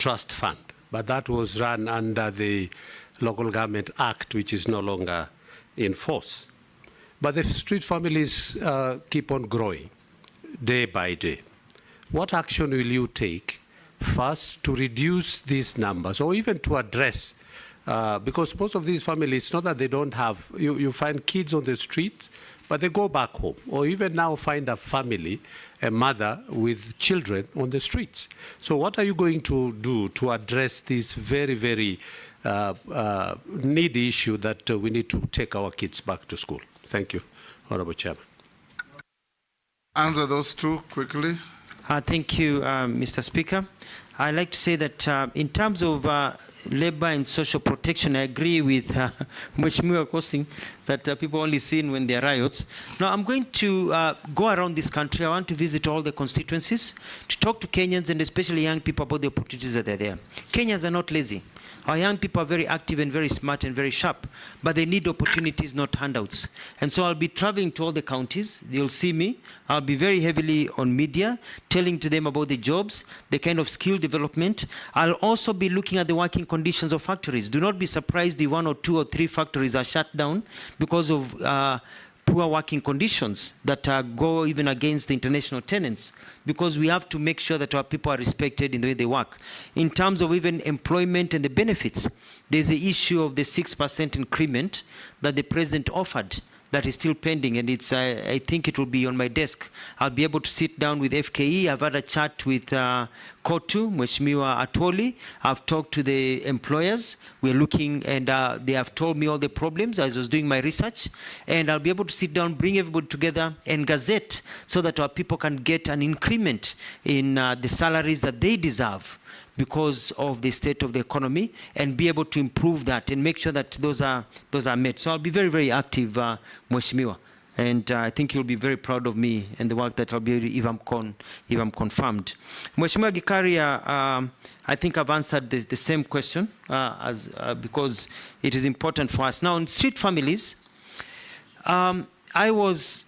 trust fund, but that was run under the Local Government Act, which is no longer in force. But the street families keep on growing day by day. What action will you take first to reduce these numbers, or even to address, because most of these families, not that they don't have, you find kids on the streets, but they go back home, or even now find a family, a mother with children on the streets. So what are you going to do to address this very, very needy issue that we need to take our kids back to school? Thank you, Honorable Chairman. Answer those two quickly. Thank you, Mr. Speaker. I'd like to say that in terms of labor and social protection, I agree with Mheshimiwa Kosing that people only seen when there are riots. Now, I'm going to go around this country. I want to visit all the constituencies to talk to Kenyans and especially young people about the opportunities that are there. Kenyans are not lazy. Our young people are very active and very smart and very sharp, but they need opportunities, not handouts. And so I'll be traveling to all the counties. You'll see me. I'll be very heavily on media, telling to them about the jobs, the kind of skill development. I'll also be looking at the working conditions of factories. Do not be surprised if 1 or 2 or 3 factories are shut down because of poor working conditions that go even against the international tenants, because we have to make sure that our people are respected in the way they work. In terms of even employment and the benefits, there's the issue of the 6% increment that the president offered that is still pending, and it's I think it will be on my desk. I'll be able to sit down with FKE. I've had a chat with Kotu, Mheshimiwa Atwoli. I've talked to the employers. We're looking, and they have told me all the problems as I was doing my research, and I'll be able to sit down, bring everybody together, and gazette so that our people can get an increment in the salaries that they deserve because of the state of the economy, and be able to improve that and make sure that those are met. So I'll be very, very active, Mheshimiwa, and I think you'll be very proud of me and the work that I'll be able to, if I'm confirmed. Mheshimiwa Gikaria, I think I've answered the same question because it is important for us. Now, in street families, I was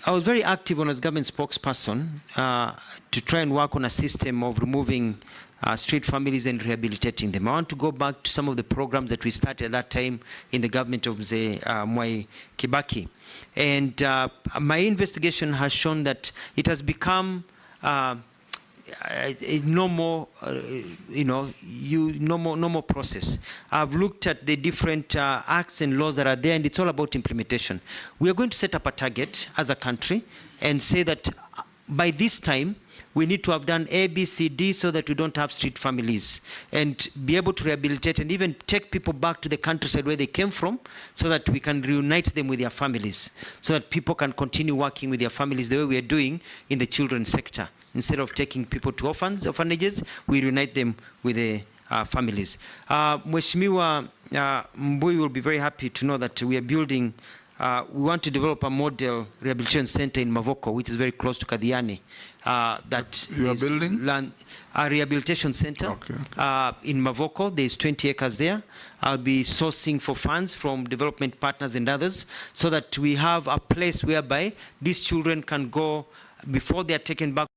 very active when I was government spokesperson to try and work on a system of removing street families and rehabilitating them. I want to go back to some of the programs that we started at that time in the government of Mwai Kibaki. And my investigation has shown that it has become no more, no more process. I've looked at the different acts and laws that are there, and it's all about implementation. We are going to set up a target as a country and say that by this time, we need to have done A, B, C, D so that we don't have street families, and be able to rehabilitate and even take people back to the countryside where they came from so that we can reunite them with their families, so that people can continue working with their families the way we are doing in the children's sector. Instead of taking people to orphanages, we reunite them with the families. Mheshimiwa Mbui will be very happy to know that we are building, we want to develop a model rehabilitation center in Mavoko, which is very close to Kadiani. That you are building? A rehabilitation center in Mavoko. There's 20 acres there. I'll be sourcing for funds from development partners and others so that we have a place whereby these children can go before they are taken back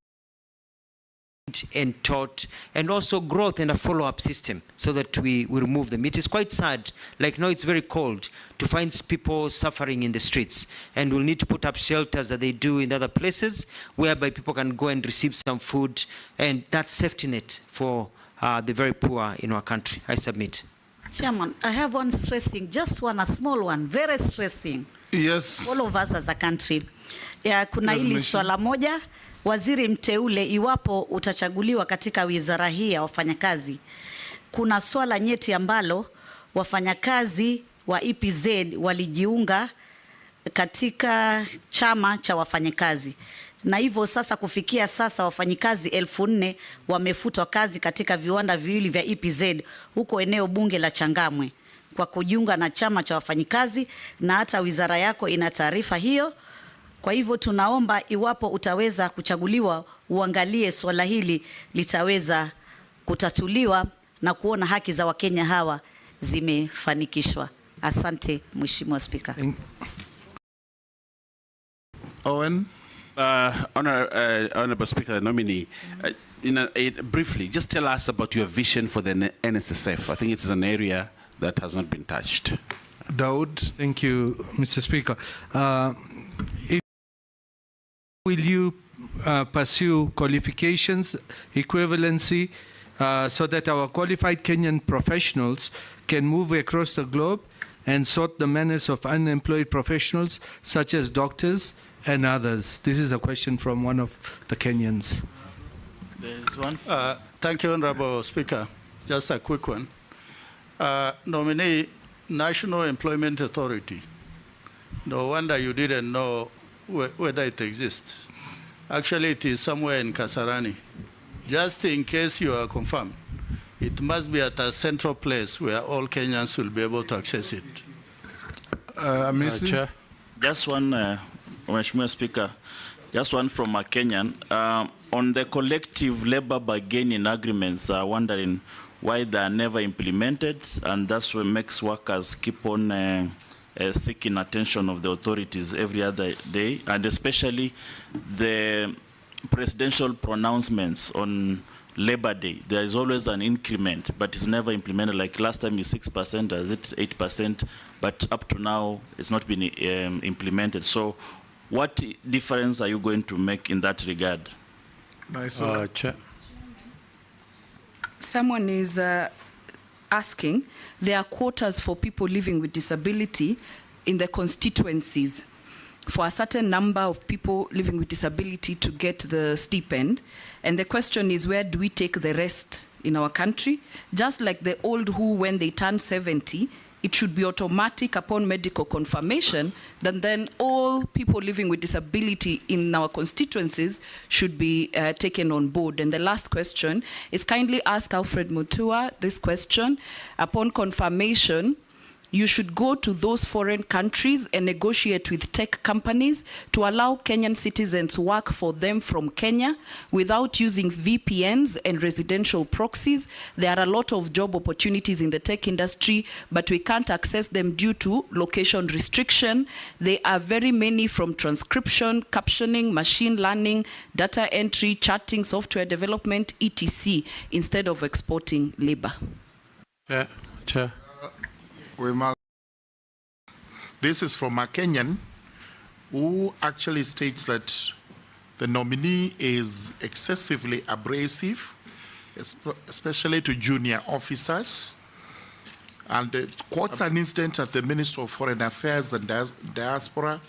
and taught, and also growth and a follow-up system so that we remove them. It is quite sad, like now it's very cold, to find people suffering in the streets, and we'll need to put up shelters that they do in other places whereby people can go and receive some food, and that's safety net for the very poor in our country. I submit. Chairman, I have one stressing, just one, a small one, very stressing. Yes. All of us as a country. Kuna hili swala moja, waziri mteule, iwapo utachaguliwa katika wizara hii ya wafanyakazi, kuna swala nyeti ambalo wafanyakazi wa EPZ walijiunga katika chama cha wafanyakazi. Na hivyo sasa kufikia sasa wafanyikazi 1400 wamefutwa kazi katika viwanda viwili vya EPZ huko eneo bunge la Changamwe kwa kujiunga na chama cha wafanyikazi, na hata wizara yako ina taarifa hiyo. Kwa hivyo tunaomba iwapo utaweza kuchaguliwa, uangalie swala hili litaweza kutatuliwa na kuona haki za Wakenya hawa zimefanikishwa. Asante Mheshimiwa Spika. Owen. Honorable Speaker, the nominee, briefly, just tell us about your vision for the NSSF. I think it is an area that has not been touched. Daud. Thank you, Mr. Speaker. Will you pursue qualifications, equivalency, so that our qualified Kenyan professionals can move across the globe and sort the menace of unemployed professionals such as doctors and others? This is a question from one of the Kenyans. There's one. Thank you, Honorable Speaker. Just a quick one. Nominee, National Employment Authority. No wonder you didn't know whether it exists. Actually, it is somewhere in Kasarani. Just in case you are confirmed, it must be at a central place where all Kenyans will be able to access it. Chair. Just one, Mheshimiwa Speaker, just one from a Kenyan. On the collective labor bargaining agreements, wondering why they are never implemented, and that's what makes workers keep on seeking attention of the authorities every other day, and especially the presidential pronouncements on Labor Day. There is always an increment, but it's never implemented. Like last time is 6%, is it 8%? But up to now, it's not been implemented. So what difference are you going to make in that regard? Nice. Chair. Someone is asking, there are quotas for people living with disability in the constituencies for a certain number of people living with disability to get the stipend. And the question is, where do we take the rest in our country? Just like the old who, when they turn 70, it should be automatic upon medical confirmation, then all people living with disability in our constituencies should be taken on board. And the last question is, kindly ask Alfred MUTUA this question. Upon confirmation, you should go to those foreign countries and negotiate with tech companies to allow Kenyan citizens to work for them from Kenya without using VPNs and residential proxies. There are a lot of job opportunities in the tech industry, but we can't access them due to location restriction. There are very many, from transcription, captioning, machine learning, data entry, chatting, software development, etc., instead of exporting labor. Chair. This is from a Kenyan who actually states that the nominee is excessively abrasive, especially to junior officers, and quotes an incident at the Ministry of Foreign Affairs and Diaspora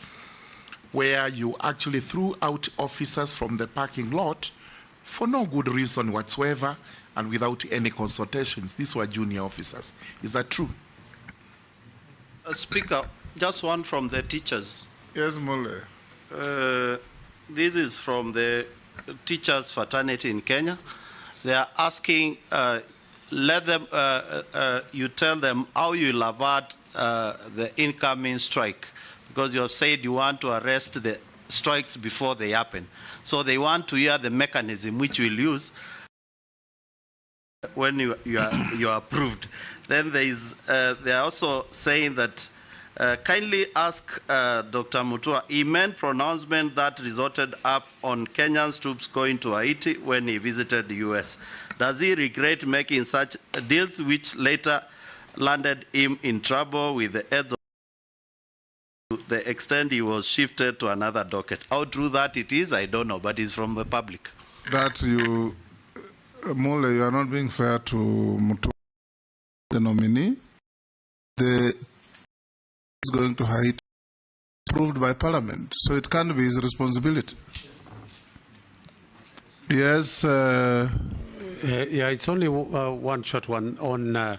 where you actually threw out officers from the parking lot for no good reason whatsoever and without any consultations. These were junior officers. Is that true? Speaker, just one from the teachers. Yes, Mole. This is from the teachers fraternity in Kenya. They are asking, let them, you tell them how you will avert the incoming strike, because you have said you want to arrest the strikes before they happen. So they want to hear the mechanism which you will use when you are approved. Then they are also saying that kindly ask Dr. MUTUA, he made pronouncement that resulted up on Kenyan troops going to Haiti when he visited the US. Does he regret making such deals which later landed him in trouble with the heads of the extent he was shifted to another docket? How true that it is, I don't know, but it's from the public. That you, Mole, you are not being fair to MUTUA, the nominee. The is going to hide approved by Parliament, so it can't be his responsibility. Yes. Yeah, it's only one short one. On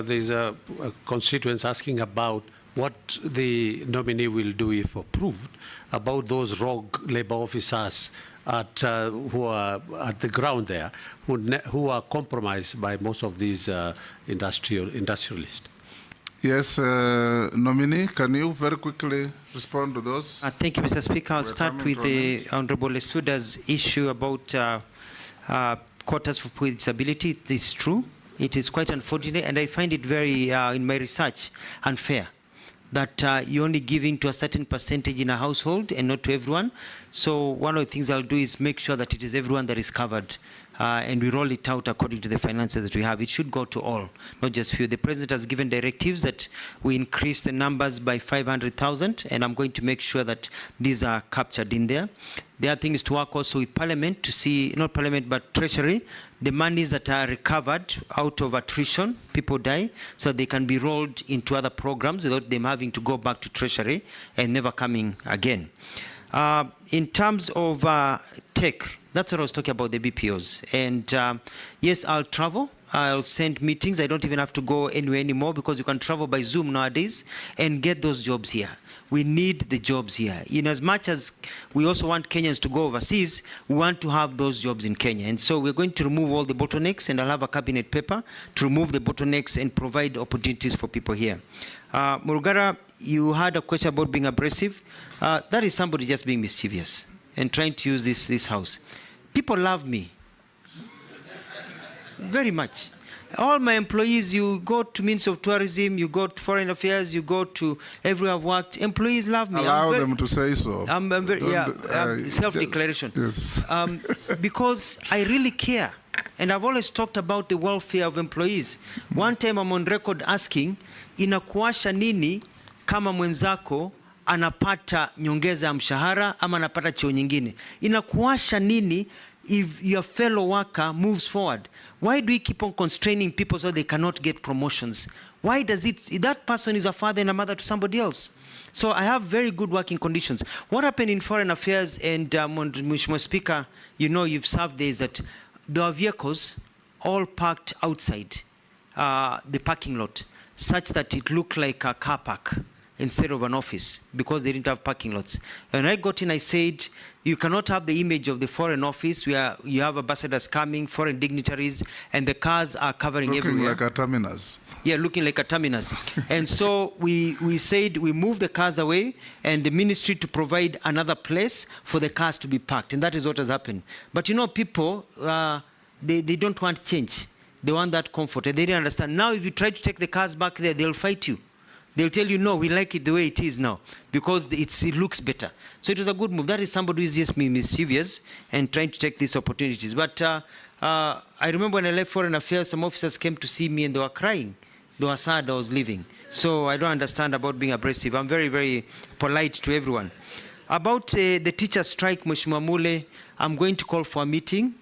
there's a constituents asking about what the nominee will do if approved about those rogue labor officers at who are at the ground there, who are compromised by most of these industrialists. Yes, nominee, can you very quickly respond to those? Thank you, Mr. Speaker. I'll start with the Honorable Esuda's issue about quotas for people with disability. It is true. It is quite unfortunate, and I find it very, in my research, unfair that you're only giving to a certain percentage in a household and not to everyone. So one of the things I'll do is make sure that it is everyone that is covered. And we roll it out according to the finances that we have. It should go to all, not just few. The President has given directives that we increase the numbers by 500,000, and I'm going to make sure that these are captured in there. The other thing is to work also with Parliament to see, not Parliament, but Treasury, the monies that are recovered out of attrition, people die, so they can be rolled into other programs without them having to go back to Treasury and never coming again. In terms of tech, that's what I was talking about, the BPOs. And yes, I'll travel. I'll send meetings. I don't even have to go anywhere anymore because you can travel by Zoom nowadays and get those jobs here. We need the jobs here. In as much as we also want Kenyans to go overseas, we want to have those jobs in Kenya. And so we're going to remove all the bottlenecks, and I'll have a cabinet paper to remove the bottlenecks and provide opportunities for people here. Murugara, you had a question about being abrasive. That is somebody just being mischievous and trying to use this house. People love me very much. All my employees, you go to Ministry of Tourism, you go to Foreign Affairs, you go to everywhere I've worked, employees love me. Allow them to say so. I'm very, self-declaration. Yes. Because I really care. And I've always talked about the welfare of employees. One time I'm on record asking, inakuasha nini kama mwenzako anapata nyongeza ya mshahara ama anapata cheo nyingine? Inakuasha nini if your fellow worker moves forward? Why do we keep on constraining people so they cannot get promotions? Why does it, that person is a father and a mother to somebody else? So I have very good working conditions. What happened in Foreign Affairs, and Mheshimiwa Speaker, you know, you've served there, is that there are vehicles all parked outside the parking lot, such that it looked like a car park instead of an office, because they didn't have parking lots. And I got in, I said, you cannot have the image of the foreign office where you have ambassadors coming, foreign dignitaries, and the cars are covering everywhere. Looking like a terminus. Yeah, looking like a terminus. And so we said we move the cars away, and the ministry to provide another place for the cars to be parked. And that is what has happened. But you know, people, they don't want change. They want that comfort, and they didn't understand. Now, if you try to take the cars back there, they'll fight you. They'll tell you, no, we like it the way it is now, because it looks better. So it was a good move. That is somebody who is just mischievous and trying to take these opportunities. But I remember when I left Foreign Affairs, some officers came to see me and they were crying. They were sad I was leaving. So I don't understand about being abrasive. I'm very, very polite to everyone. About the teacher strike, Mheshimiwa Mule, I'm going to call for a meeting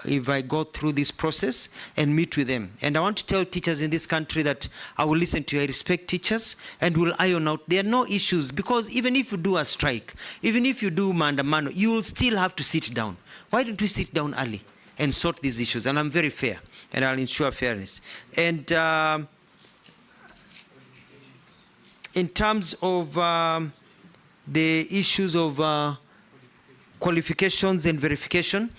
if I go through this process and meet with them. And I want to tell teachers in this country that I will listen to you. I respect teachers and will iron out. There are no issues, because even if you do a strike, even if you do maandamano, you will still have to sit down. Why don't we sit down early and sort these issues? And I'm very fair, and I'll ensure fairness. And in terms of the issues of qualifications and verification,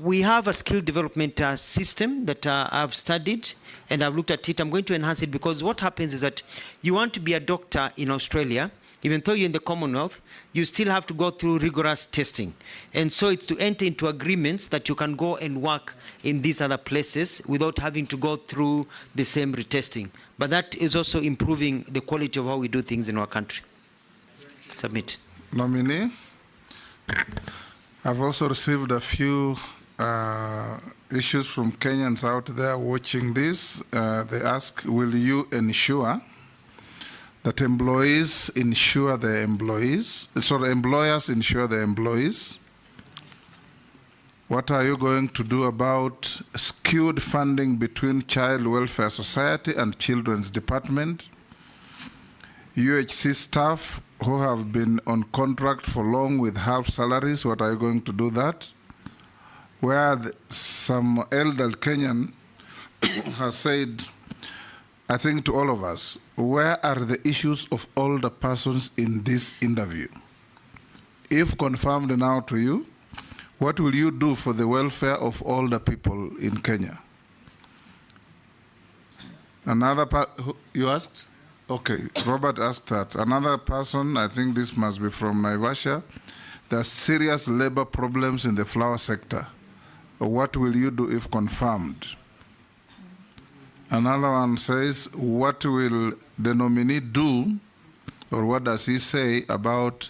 we have a skill development system that I've studied and I've looked at it. I'm going to enhance it, because what happens is that you want to be a doctor in Australia, even though you're in the Commonwealth, you still have to go through rigorous testing. And so it's to enter into agreements that you can go and work in these other places without having to go through the same retesting. But that is also improving the quality of how we do things in our country. Submit. Nominee, I've also received a few issues from Kenyans out there watching this. They ask, will you ensure that employees insure their employees, sorry, employers insure their employees? What are you going to do about skewed funding between Child Welfare Society and Children's Department? UHC staff who have been on contract for long with half salaries, what are you going to do that? Where some elder Kenyan has said, I think to all of us, where are the issues of older persons in this interview? If confirmed now to you, what will you do for the welfare of older people in Kenya? Another part, you asked? Okay, Robert asked that. Another person, I think this must be from Naivasha, there are serious labor problems in the flower sector. What will you do if confirmed? Another one says, what will the nominee do or what does he say about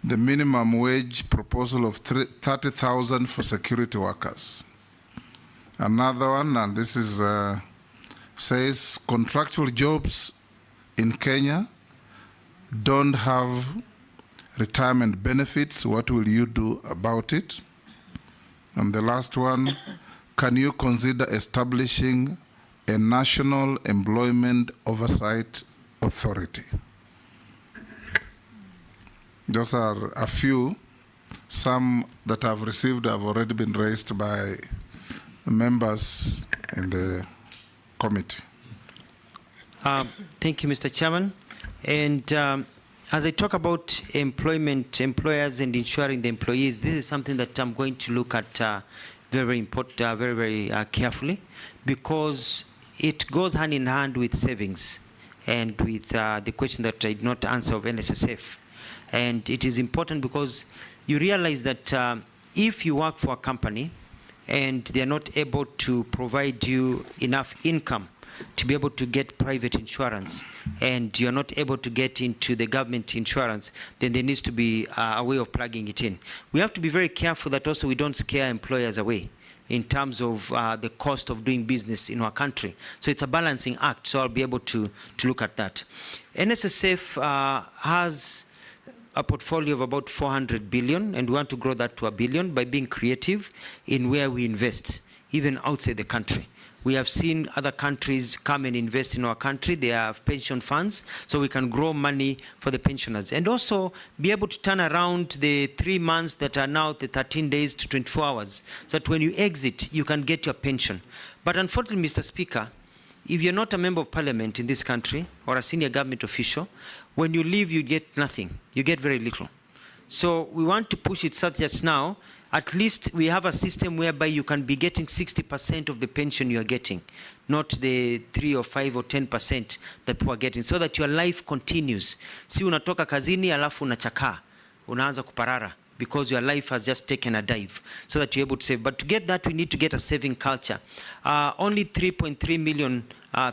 the minimum wage proposal of 30,000 for security workers? Another one, and this is says contractual jobs in Kenya don't have retirement benefits. What will you do about it? And the last one, can you consider establishing a national employment oversight authority? Those are a few. Some that I've received have already been raised by members in the committee. Thank you, Mr. Chairman. And as I talk about employment, employers, and ensuring the employees, this is something that I'm going to look at very important, very carefully, because it goes hand in hand with savings and with the question that I did not answer of NSSF. And it is important because you realize that if you work for a company and they are not able to provide you enough income to be able to get private insurance, and you're not able to get into the government insurance, then there needs to be a way of plugging it in. We have to be very careful that also we don't scare employers away in terms of the cost of doing business in our country. So it's a balancing act, so I'll be able to look at that. NSSF has a portfolio of about 400 billion, and we want to grow that to $1 billion by being creative in where we invest, even outside the country. We have seen other countries come and invest in our country. They have pension funds, so we can grow money for the pensioners. And also be able to turn around the 3 months that are now the 13 days to 24 hours, so that when you exit, you can get your pension. But unfortunately, Mr. Speaker, if you're not a member of parliament in this country or a senior government official, when you leave, you get nothing. You get very little. So we want to push it such that now, at least we have a system whereby you can be getting 60% of the pension you are getting, not the 3 or 5 or 10% that people are getting, so that your life continues. Si unatoka kazini alafu unachakaa, unaanza kuparara, because your life has just taken a dive, so that you're able to save. But to get that, we need to get a saving culture. Only 3.3 million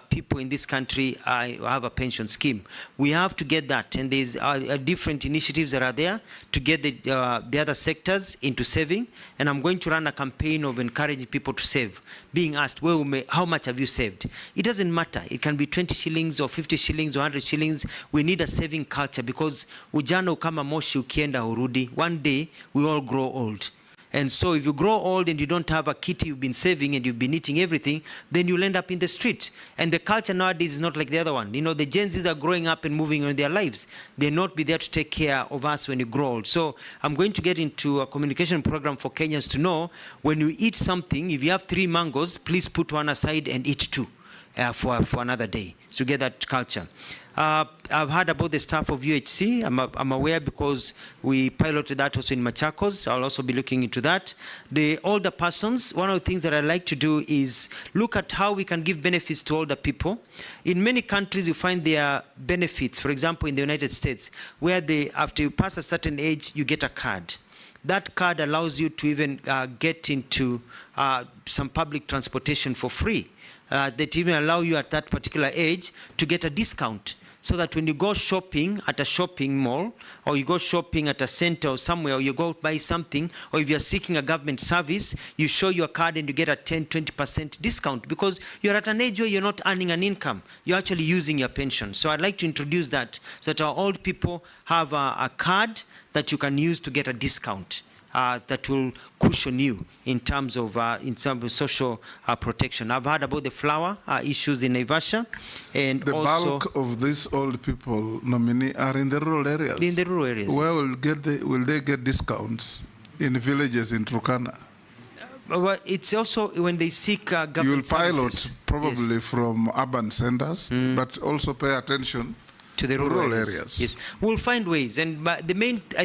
people in this country have a pension scheme. We have to get that, and there's different initiatives that are there to get the other sectors into saving. And I'm going to run a campaign of encouraging people to save, being asked, well, how much have you saved? It doesn't matter. It can be 20 shillings or 50 shillings or 100 shillings. We need a saving culture, because ujana ukama moshi ukienda urudi. One day, we all grow old. And so if you grow old and you don't have a kitty you've been saving and you've been eating everything, then you'll end up in the street. And the culture nowadays is not like the other one. You know, the Gen Zs are growing up and moving on their lives. They'll not be there to take care of us when you grow old. So I'm going to get into a communication program for Kenyans to know, when you eat something, if you have 3 mangoes, please put one aside and eat 2 for another day, to get that culture. I've heard about the staff of UHC. I'm aware because we piloted that also in Machakos. I'll also be looking into that. The older persons, one of the things that I like to do is look at how we can give benefits to older people. In many countries, you find there are benefits. For example, in the United States, where after you pass a certain age, you get a card. That card allows you to even get into some public transportation for free. That even allow you at that particular age to get a discount, so that when you go shopping at a shopping mall, or you go shopping at a center or somewhere, or you go buy something, or if you're seeking a government service, you show your card and you get a 10-20% discount, because you're at an age where you're not earning an income. You're actually using your pension. So I'd like to introduce that, so that our old people have a card that you can use to get a discount. That will cushion you in terms of social protection. I've heard about the flower issues in Naivasha, and the also bulk of these old people, Nominee, are in the rural areas. In the rural areas. Where will they get discounts in villages in Turkana? Well, it's also when they seek government You'll pilot services. probably Yes. from urban centers, but also pay attention to the rural areas. Yes, we'll find ways, and I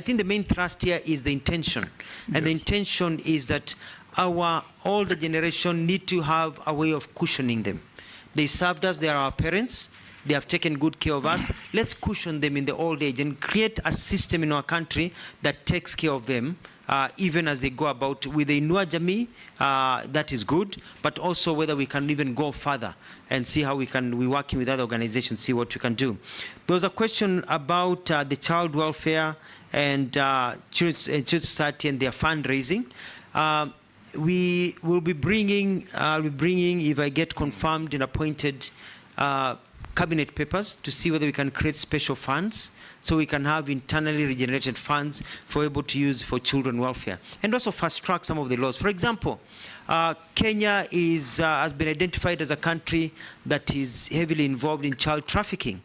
think the main thrust here is the intention, and the intention is that our older generation need to have a way of cushioning them. They served us; they are our parents, They have taken good care of us. Let's cushion them in the old age and create a system in our country that takes care of them even as they go about with the Inua Jamii. That is good, but also whether we can even go further and see how we're working with other organizations, see what we can do. There was a question about the child welfare and Children's Society and their fundraising. We will be bringing, if I get confirmed and appointed, cabinet papers to see whether we can create special funds so we can have internally regenerated funds for able to use for children welfare, and also fast track some of the laws. For example, Kenya has been identified as a country that is heavily involved in child trafficking.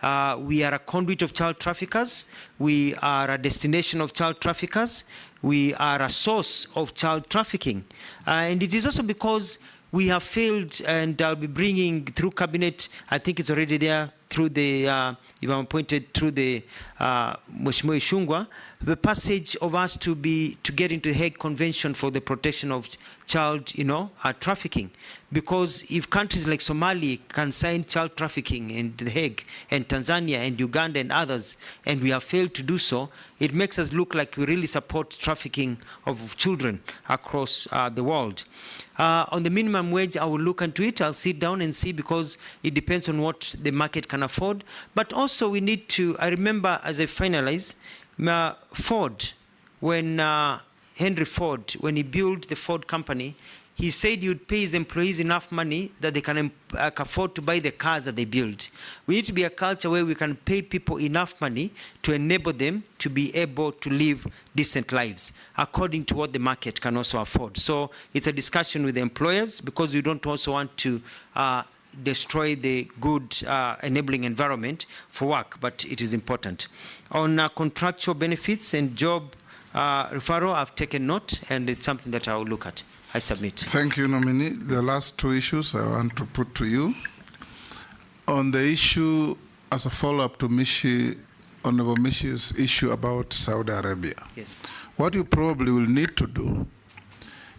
We are a conduit of child traffickers. We are a destination of child traffickers. We are a source of child trafficking. And it is also because we have failed, and I'll be bringing through cabinet, I think it's already there, through the, if I'm appointed through the Mheshimiwa Ishungwa, the passage of us to get into the Hague Convention for the protection of child, trafficking. Because if countries like Somalia can sign child trafficking in the Hague, and Tanzania and Uganda and others, and we have failed to do so, it makes us look like we really support trafficking of children across the world. On the minimum wage, I will look into it. I'll sit down and see, because it depends on what the market can afford. But also we need to, I remember as I finalize, Ford, when Henry Ford, when he built the Ford company, he said he would pay his employees enough money that they can afford to buy the cars that they build. We need to be a culture where we can pay people enough money to enable them to be able to live decent lives according to what the market can also afford. So it's a discussion with the employers, because we don't also want to destroy the good enabling environment for work, but it is important. On contractual benefits and job referral, I've taken note, and it's something that I will look at. I submit. Thank you, Nominee. The last two issues I want to put to you. On the issue, as a follow-up to Honorable Mishi's issue about Saudi Arabia. Yes. What you probably will need to do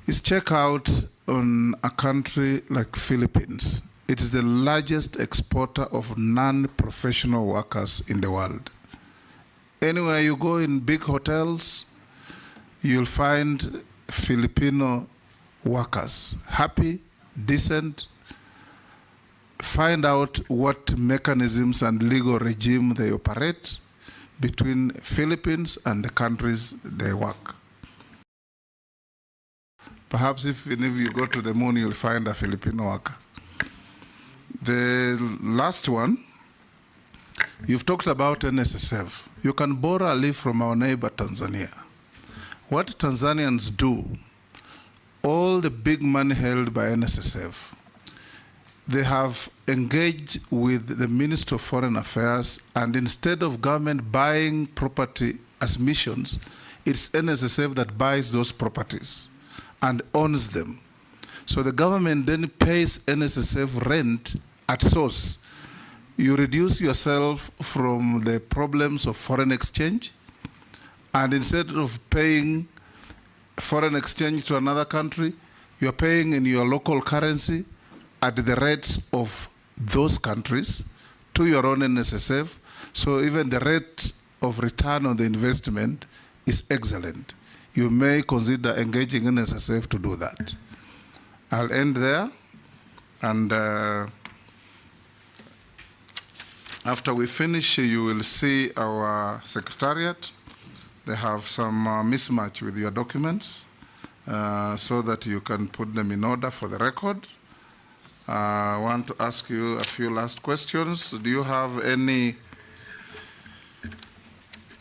is check out on a country like Philippines. It is the largest exporter of non-professional workers in the world. Anywhere you go in big hotels, you'll find Filipino workers, happy, decent. Find out what mechanisms and legal regime they operate between Philippines and the countries they work. Perhaps if you go to the moon, you'll find a Filipino worker. The last one, you've talked about NSSF. You can borrow a leaf from our neighbor Tanzania. What Tanzanians do, all the big money held by NSSF, they have engaged with the Minister of Foreign Affairs, and instead of government buying property as missions, it's NSSF that buys those properties and owns them. So the government then pays NSSF rent at source. You reduce yourself from the problems of foreign exchange, and instead of paying foreign exchange to another country, you're paying in your local currency at the rates of those countries to your own NSSF. So even the rate of return on the investment is excellent. You may consider engaging NSSF to do that. I'll end there, and after we finish, you will see our secretariat. They have some mismatch with your documents so that you can put them in order for the record. I want to ask you a few last questions. Do you have any,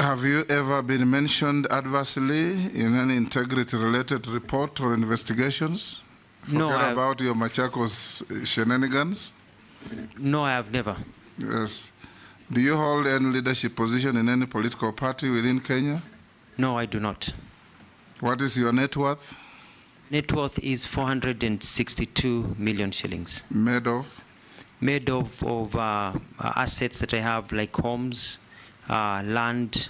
have you ever been mentioned adversely in any integrity-related report or investigations? Forget about your Machakos shenanigans. No, I have never. Yes. Do you hold any leadership position in any political party within Kenya? No, I do not. What is your net worth? Net worth is 462 million shillings. Made of? Made of assets that I have, like homes, land,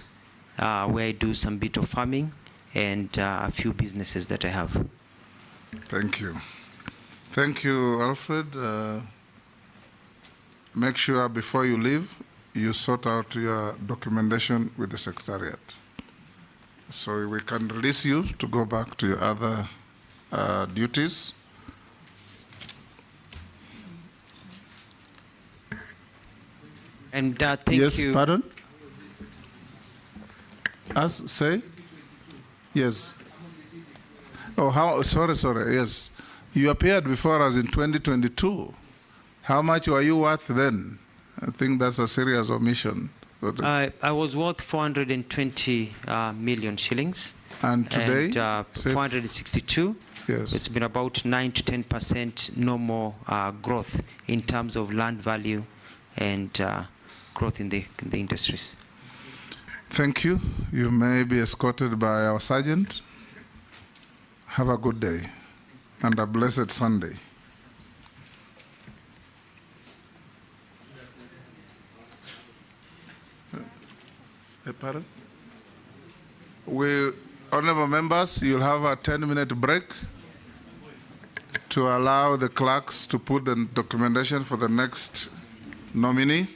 where I do some bit of farming, and a few businesses that I have. Thank you. Thank you, Alfred. make sure before you leave, you sort out your documentation with the Secretariat. So we can release you to go back to your other duties. And thank yes, you. Yes, pardon? Say? Yes. Oh, sorry, yes. You appeared before us in 2022. How much were you worth then? I think that's a serious omission. I was worth 420 million shillings. And today? And 462. Yes. It's been about 9 to 10% normal growth in terms of land value and growth in the industries. Thank you. You may be escorted by our sergeant. Have a good day and a blessed Sunday. Honorable members, you'll have a 10-minute break to allow the clerks to put the documentation for the next nominee.